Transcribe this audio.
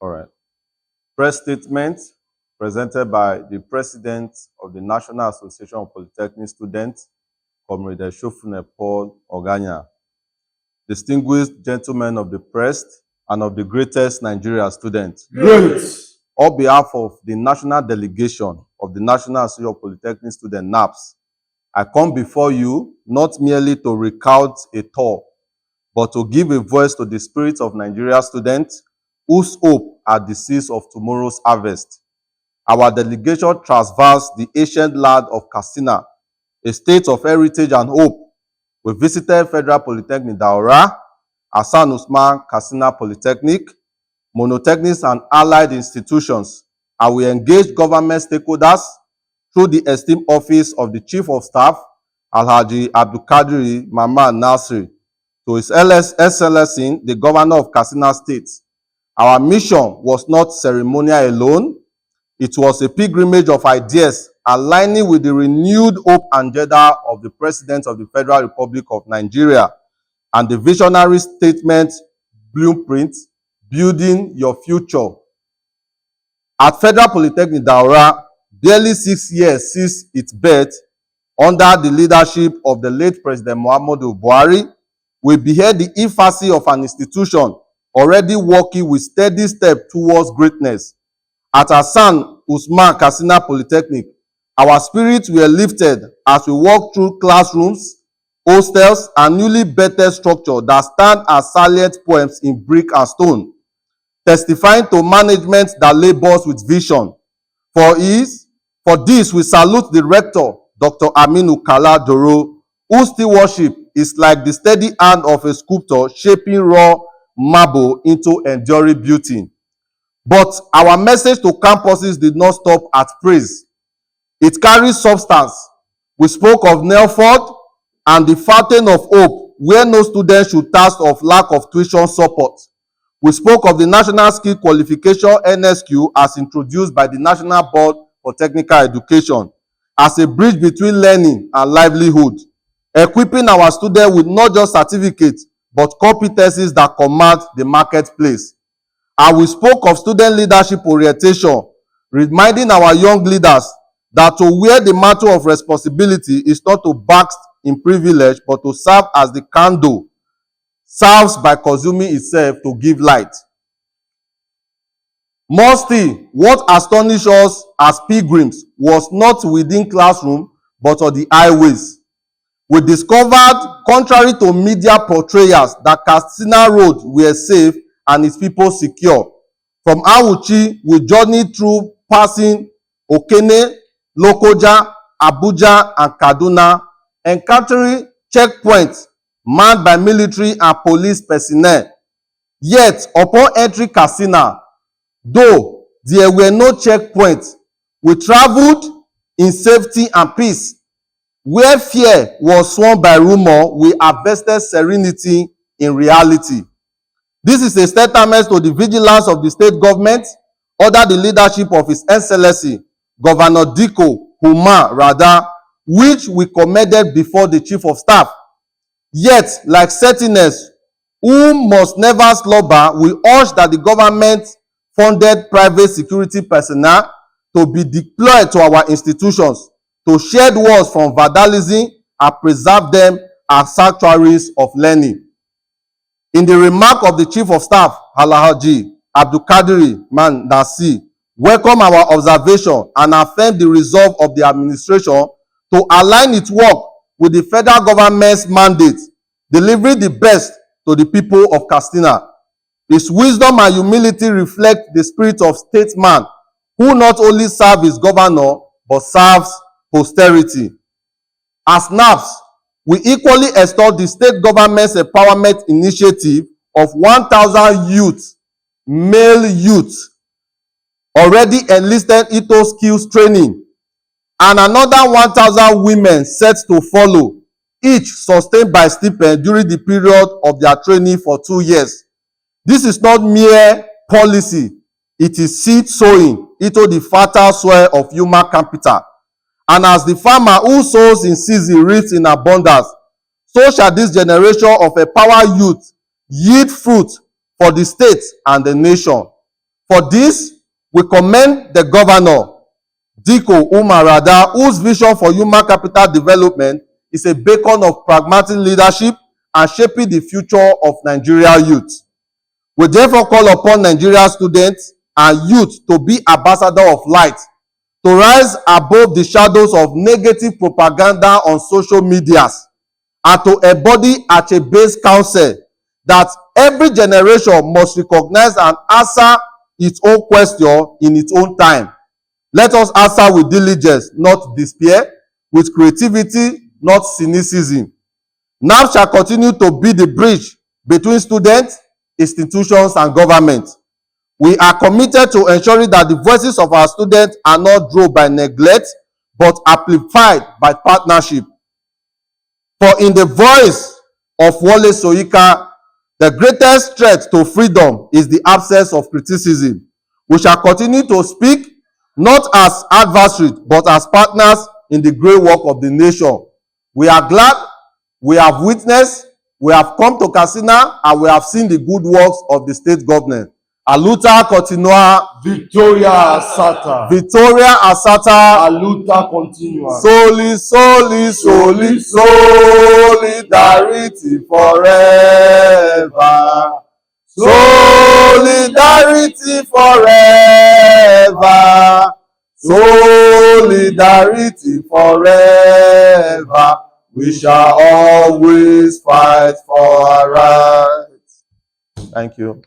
All right. Press statement presented by the President of the National Association of Polytechnic Students, Comrade Shofune Paul Oganya. Distinguished gentlemen of the press and of the greatest Nigeria students. Great. On behalf of the national delegation of the National Association of Polytechnic Students, NAPS, I come before you not merely to recount a tour, but to give a voice to the spirit of Nigeria students whose hope are the seeds of tomorrow's harvest. Our delegation traversed the ancient land of Katsina, a state of heritage and hope. We visited Federal Polytechnic Daura, Hassan Usman Katsina Polytechnic, monotechnics and allied institutions, and we engaged government stakeholders through the esteemed office of the Chief of Staff, Alhaji Abdulkadir Mamman Nasri, to His Excellency, the Governor of Katsina State. Our mission was not ceremonial alone. It was a pilgrimage of ideas aligning with the renewed hope and agenda of the President of the Federal Republic of Nigeria and the visionary statement blueprint, building your future. At Federal Polytechnic Daura, barely 6 years since its birth, under the leadership of the late President Muhammadu Buhari, we beheld the infancy of an institution already working with steady step towards greatness. At Hassan Usman Katsina Polytechnic, our spirits were lifted as we walked through classrooms, hostels, and newly bettered structure that stand as salient poems in brick and stone, testifying to management that labors with vision. For this, we salute the rector, Dr. Aminu Kala Doro, whose stewardship is like the steady hand of a sculptor shaping raw marble into enduring beauty. But our message to campuses did not stop at praise. It carries substance. We spoke of Nelford and the fountain of hope, where no student should task of lack of tuition support. We spoke of the National Skill Qualification NSQ as introduced by the National Board for Technical Education as a bridge between learning and livelihood, equipping our students with not just certificates, but competencies that command the marketplace. And we spoke of student leadership orientation, reminding our young leaders that to wear the mantle of responsibility is not to bask in privilege, but to serve as the candle serves by consuming itself to give light. More still, what astonished us as pilgrims was not within classroom, but on the highways. We discovered, contrary to media portrayals, that Katsina roads were safe and its people secure. From Awuchi, we journeyed through passing Okene, Lokoja, Abuja, and Kaduna, encountering checkpoints manned by military and police personnel. Yet, upon entering Katsina, though there were no checkpoints, we traveled in safety and peace. Where fear was sworn by rumor, we harvested serenity in reality. This is a testament to the vigilance of the state government under the leadership of His Excellency, Governor Diko Umar Rada, which we commended before the Chief of Staff. Yet, like sentinels who must never slumber, we urge that the government-funded private security personnel to be deployed to our institutions to shed walls from vandalism and preserve them as sanctuaries of learning. In the remark of the Chief of Staff, Alhaji Abdulkadir Mamman Nasri, welcome our observation and affirm the resolve of the administration to align its work with the federal government's mandate, delivering the best to the people of Katsina. His wisdom and humility reflect the spirit of statesman who not only serves his governor, but serves posterity. As NAPS, we equally extol the state government's empowerment initiative of 1,000 youth, male youth, already enlisted into skills training, and another 1,000 women set to follow, each sustained by stipend during the period of their training for 2 years. This is not mere policy, it is seed sowing into the fertile soil of human capital. And as the farmer who sows in season reaps in abundance, so shall this generation of empowered youth yield fruit for the state and the nation. For this, we commend the Governor, Diko Umar Rada, whose vision for human capital development is a beacon of pragmatic leadership and shaping the future of Nigeria youth. We therefore call upon Nigeria students and youth to be ambassadors of light, to rise above the shadows of negative propaganda on social medias, and to embody Ache-based counsel that every generation must recognize and answer its own question in its own time. Let us answer with diligence, not despair, with creativity, not cynicism. NAP shall continue to be the bridge between students, institutions, and government. We are committed to ensuring that the voices of our students are not drowned by neglect, but amplified by partnership. For in the voice of Wole Soyinka, the greatest threat to freedom is the absence of criticism. We shall continue to speak not as adversaries, but as partners in the great work of the nation. We are glad we have witnessed, we have come to Katsina, and we have seen the good works of the state government. Aluta continua. Victoria Asata. Victoria Asata. Aluta continua. Soli, soli, soli, solidarity forever. Solidarity forever. Solidarity forever. We shall always fight for our rights. Thank you.